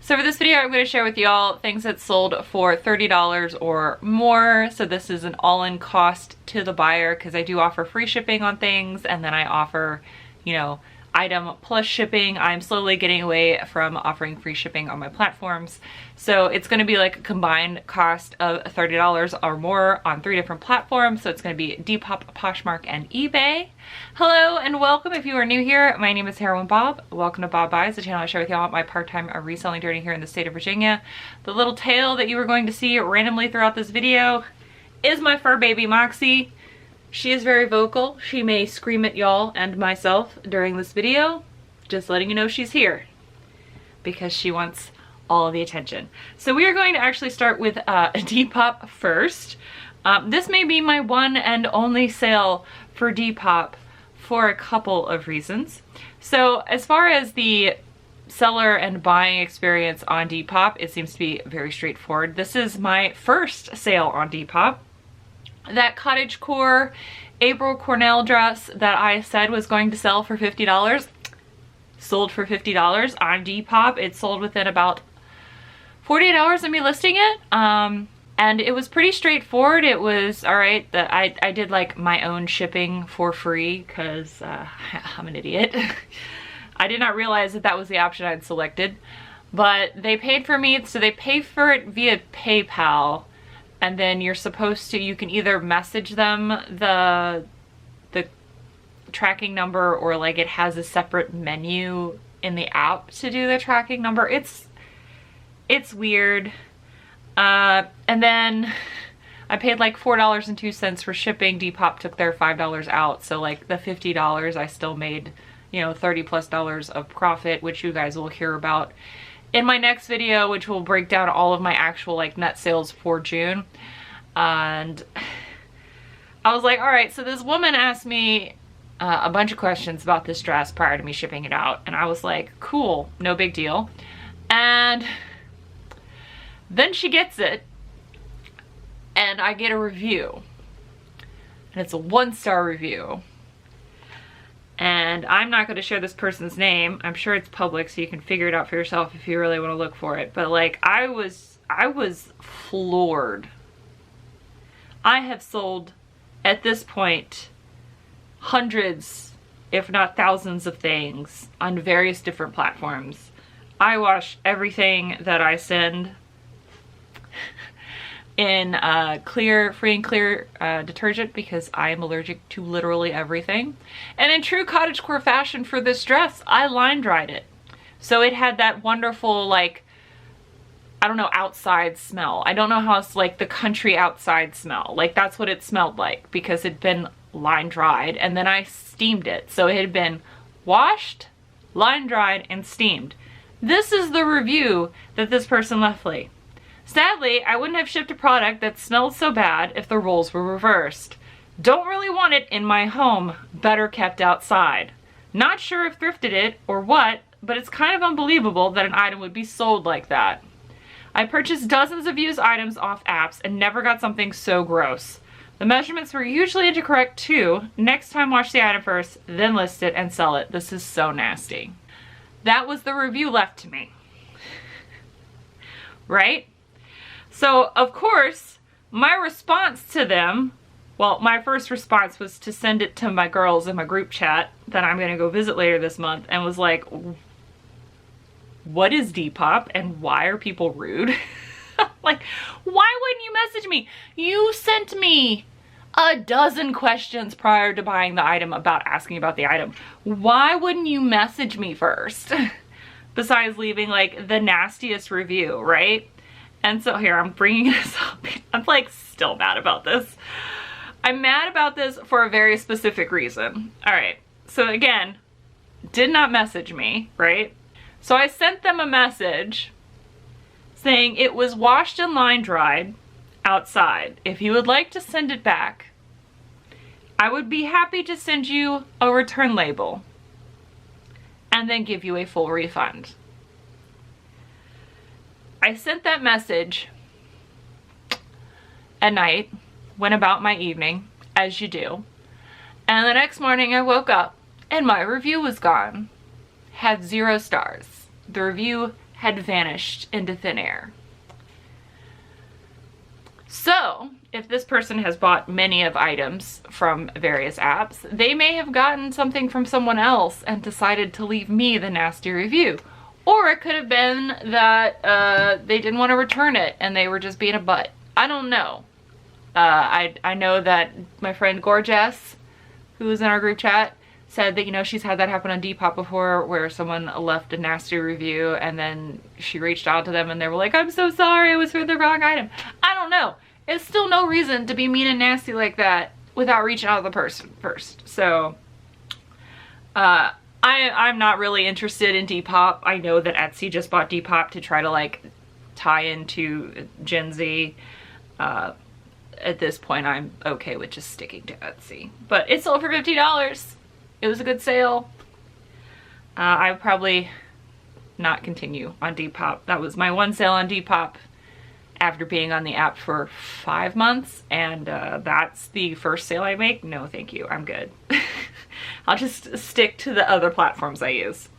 So for this video, I'm going to share with y'all things that sold for $30 or more. So this is an all-in cost to the buyer because I do offer free shipping on things, and then I offer, you know, item plus shipping. I'm slowly getting away from offering free shipping on my platforms. So it's going to be like a combined cost of $30 or more on 3 different platforms. So it's going to be Depop, Poshmark, and eBay. Hello and welcome if you are new here. My name is Heroine Bob. Welcome to Bob Buys, the channel I share with y'all my part-time reselling journey here in the state of Virginia. The little tail that you are going to see randomly throughout this video is my fur baby Moxie. She is very vocal. She may scream at y'all and myself during this video. Just letting you know she's here because she wants all of the attention. So we are going to actually start with Depop first. This may be my one and only sale for Depop for a couple of reasons. So as far as the seller and buying experience on Depop, it seems to be very straightforward. This is my first sale on Depop. That cottagecore April Cornell dress that I said was going to sell for $50 sold for $50 on Depop. It sold within about 48 hours of me listing it. And it was pretty straightforward. It was all right that I did like my own shipping for free because I'm an idiot. I did not realize that that was the option I'd selected, but they paid for me. So they pay for it via PayPal. And then you're supposed to, you can either message them the tracking number, or like it has a separate menu in the app to do the tracking number. It's weird. And then I paid like $4.02 for shipping. Depop took their $5 out. So like the $50, I still made, you know, $30+ of profit, which you guys will hear about in my next video, which will break down all of my actual like net sales for June. And I was like, all right, so this woman asked me a bunch of questions about this dress prior to me shipping it out. And I was like, cool, no big deal. And then she gets it and I get a review, and it's a 1-star review. And I'm not going to share this person's name. I'm sure it's public, so you can figure it out for yourself if you really want to look for it. But like, I was floored. I have sold at this point hundreds, if not thousands of things on various different platforms. I wash everything that I send in free and clear detergent because I am allergic to literally everything. And in true cottagecore fashion for this dress, I line dried it. So it had that wonderful, like, I don't know, outside smell. I don't know how it's like the country outside smell. Like that's what it smelled like because it'd been line dried and then I steamed it. So it had been washed, line dried, and steamed. This is the review that this person left me. Sadly, I wouldn't have shipped a product that smelled so bad if the roles were reversed. Don't really want it in my home, better kept outside. Not sure if thrifted it or what, but it's kind of unbelievable that an item would be sold like that. I purchased dozens of used items off apps and never got something so gross. The measurements were usually incorrect too. Next time wash the item first, then list it and sell it. This is so nasty. That was the review left to me. Right? So, of course, my response to them, well, my first response was to send it to my girls in my group chat that I'm going to go visit later this month, and was like, what is Depop and why are people rude? Like, why wouldn't you message me? You sent me a dozen questions prior to buying the item about asking about the item. Why wouldn't you message me first? Besides leaving like the nastiest review, right? And so here, I'm bringing this up. I'm like still mad about this. I'm mad about this for a very specific reason. All right, so again, did not message me, right? So I sent them a message saying it was washed and line dried outside. If you would like to send it back, I would be happy to send you a return label and then give you a full refund. I sent that message at night, went about my evening, as you do, and the next morning I woke up and my review was gone. Had 0 stars. The review had vanished into thin air. So if this person has bought many of items from various apps, they may have gotten something from someone else and decided to leave me the nasty review. Or it could have been that they didn't want to return it and they were just being a butt. I don't know. I know that my friend Gorgeous, who was in our group chat, said that, you know, she's had that happen on Depop before where someone left a nasty review and then she reached out to them and they were like, I'm so sorry, it was for the wrong item. I don't know. It's still no reason to be mean and nasty like that without reaching out to the person first. So I'm not really interested in Depop. I know that Etsy just bought Depop to try to like tie into Gen Z. At this point, I'm okay with just sticking to Etsy. But it sold for $50. It was a good sale. I would probably not continue on Depop. That was my one sale on Depop after being on the app for 5 months, and that's the first sale I make. No, thank you. I'm good. I'll just stick to the other platforms I use.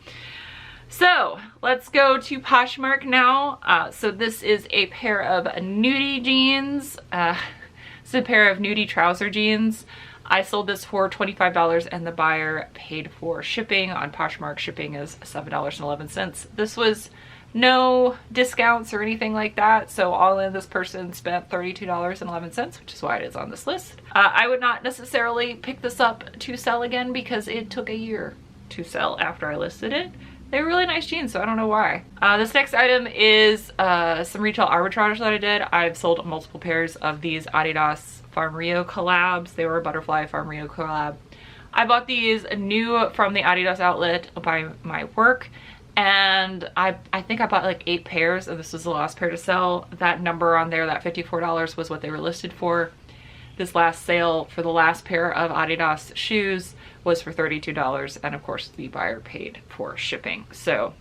So let's go to Poshmark now. So this is a pair of nudie jeans. It's a pair of nudie trouser jeans. I sold this for $25 and the buyer paid for shipping. On Poshmark, shipping is $7.11. This was no discounts or anything like that. So all in, this person spent $32.11, which is why it is on this list. I would not necessarily pick this up to sell again because it took a year to sell after I listed it. They were really nice jeans, so I don't know why. This next item is some retail arbitrage that I did. I've sold multiple pairs of these Adidas Farm Rio collabs. They were a butterfly Farm Rio collab. I bought these new from the Adidas outlet by my work, and I think I bought like 8 pairs, and this was the last pair to sell. That number on there, that $54, was what they were listed for. This last sale for the last pair of Adidas shoes was for $32, and of course the buyer paid for shipping. So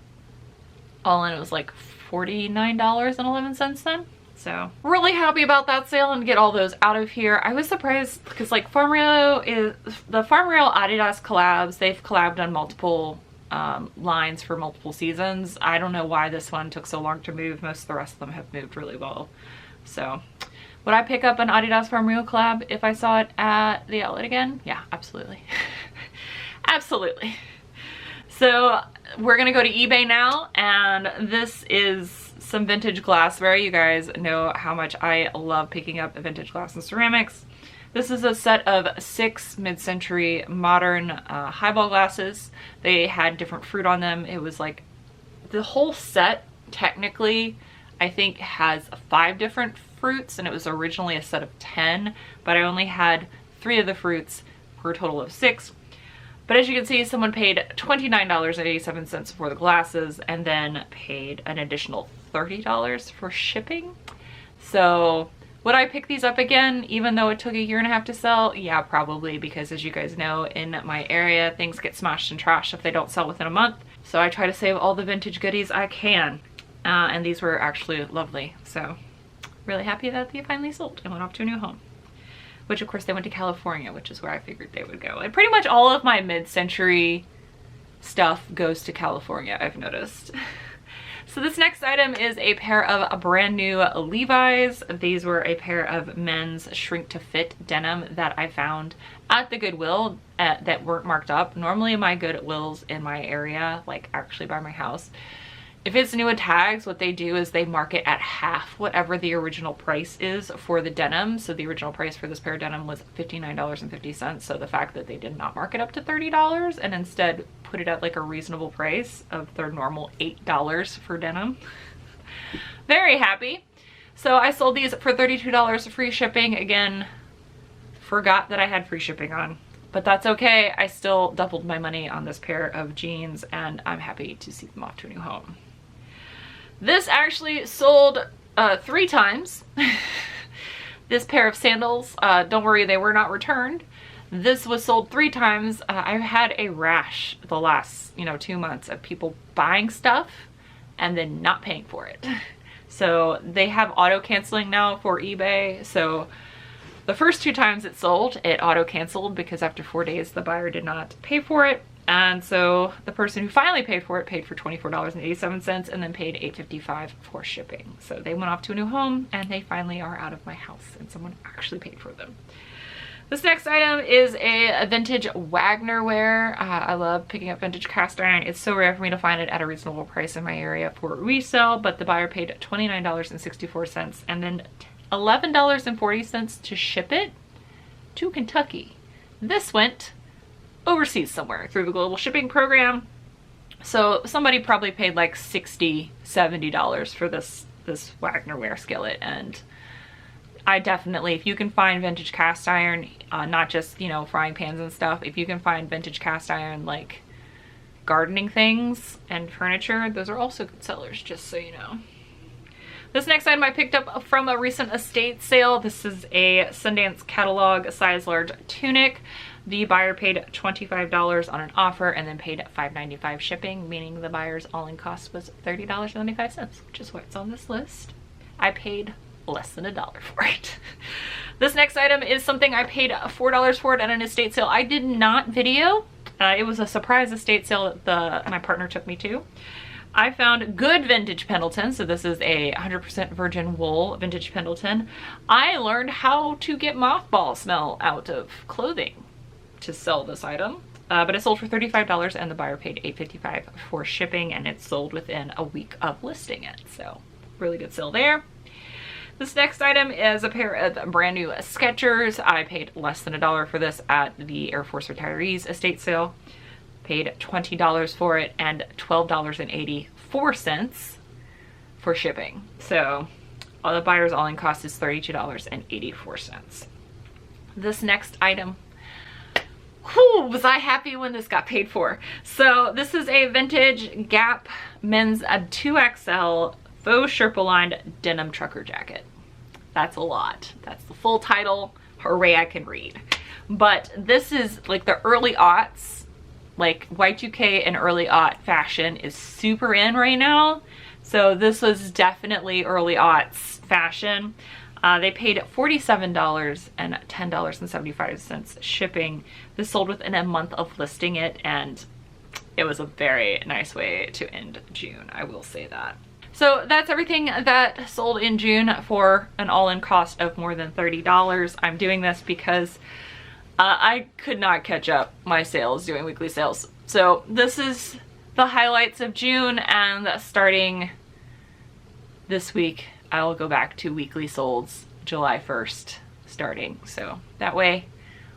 all in, it was like $49.11 then. So really happy about that sale and get all those out of here. I was surprised because like Farm Rio is the Farm Rio Adidas collabs. They've collabed on multiple lines for multiple seasons. I don't know why this one took so long to move. Most of the rest of them have moved really well. So would I pick up an Adidas Farm Rio collab if I saw it at the outlet again? Yeah, absolutely. Absolutely. So we're gonna go to eBay now, and this is some vintage glassware. You guys know how much I love picking up vintage glass and ceramics. This is a set of 6 mid-century modern highball glasses. They had different fruit on them. It was like the whole set technically I think has 5 different fruits, and it was originally a set of 10, but I only had 3 of the fruits for a total of 6. But as you can see, someone paid $29.87 for the glasses and then paid an additional $30 for shipping. So would I pick these up again even though it took a year and a half to sell? Yeah, probably, because as you guys know, in my area, things get smashed and trashed if they don't sell within a month. So I try to save all the vintage goodies I can. And these were actually lovely. So really happy that they finally sold and went off to a new home. Which of course they went to California, which is where I figured they would go. And pretty much all of my mid-century stuff goes to California, I've noticed. So this next item is a pair of brand new Levi's. These were a pair of men's shrink to fit denim that I found at the Goodwill that weren't marked up. Normally my Goodwills in my area, like actually by my house, if it's new with tags, what they do is they mark it at half whatever the original price is for the denim. So the original price for this pair of denim was $59.50. So the fact that they did not mark it up to $30 and instead put it at like a reasonable price of their normal $8 for denim. Very happy. So I sold these for $32 free shipping. Again, forgot that I had free shipping on, but that's okay. I still doubled my money on this pair of jeans and I'm happy to see them off to a new home. This actually sold 3 times. This pair of sandals, don't worry, they were not returned. This was sold 3 times. I've had a rash the last, 2 months of people buying stuff and then not paying for it. So they have auto canceling now for eBay. So the first 2 times it sold, it auto canceled because after 4 days the buyer did not pay for it. And so the person who finally paid for it paid for $24.87 and then paid $8.55 for shipping. So they went off to a new home and they finally are out of my house and someone actually paid for them. This next item is a vintage Wagner ware. I love picking up vintage cast iron. It's so rare for me to find it at a reasonable price in my area for resale, but the buyer paid $29.64 and then $11.40 to ship it to Kentucky. This went overseas somewhere through the global shipping program. So somebody probably paid like $60, $70 for this Wagner ware skillet. And I definitely, if you can find vintage cast iron, not just, you know, frying pans and stuff, if you can find vintage cast iron like gardening things and furniture, those are also good sellers, just so you know. This next item I picked up from a recent estate sale. This is a Sundance catalog size large tunic. The buyer paid $25 on an offer and then paid $5.95 shipping, meaning the buyer's all-in cost was $30.95, which is what's on this list. I paid less than $1 for it. This next item is something I paid $4 for it at an estate sale. I did not video. It was a surprise estate sale that my partner took me to. I found good vintage Pendleton. So this is a 100% virgin wool vintage Pendleton. I learned how to get mothball smell out of clothing to sell this item. But it sold for $35 and the buyer paid $8.55 for shipping, and it sold within a week of listing it. So really good sale there. This next item is a pair of brand new Skechers. I paid less than $1 for this at the Air Force Retirees estate sale. Paid $20 for it and $12.84 for shipping. So the buyer's all-in cost is $32.84. This next item, whew, was I happy when this got paid for. So this is a vintage Gap men's 2XL faux Sherpa lined denim trucker jacket. That's a lot. That's the full title. Hooray, I can read. But this is like the early aughts, like Y2K and early aught fashion is super in right now. So this was definitely early aughts fashion. They paid $47 and $10.75 shipping. This sold within a month of listing it, and it was a very nice way to end June, I will say that. So that's everything that sold in June for an all-in cost of more than $30. I'm doing this because I could not catch up my sales doing weekly sales. So this is the highlights of June, and starting this week, I'll go back to weekly solds July 1st starting. So that way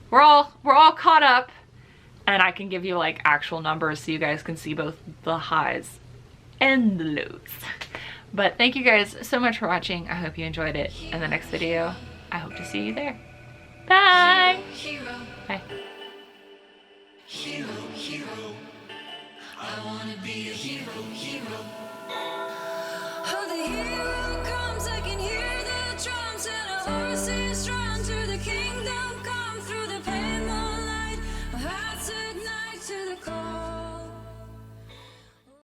we're all caught up, and I can give you like actual numbers so you guys can see both the highs and the lows. But thank you guys so much for watching. I hope you enjoyed it. In the next video, I hope to see you there. Bye. Bye. Hero, hero. I wanna be a hero, hero.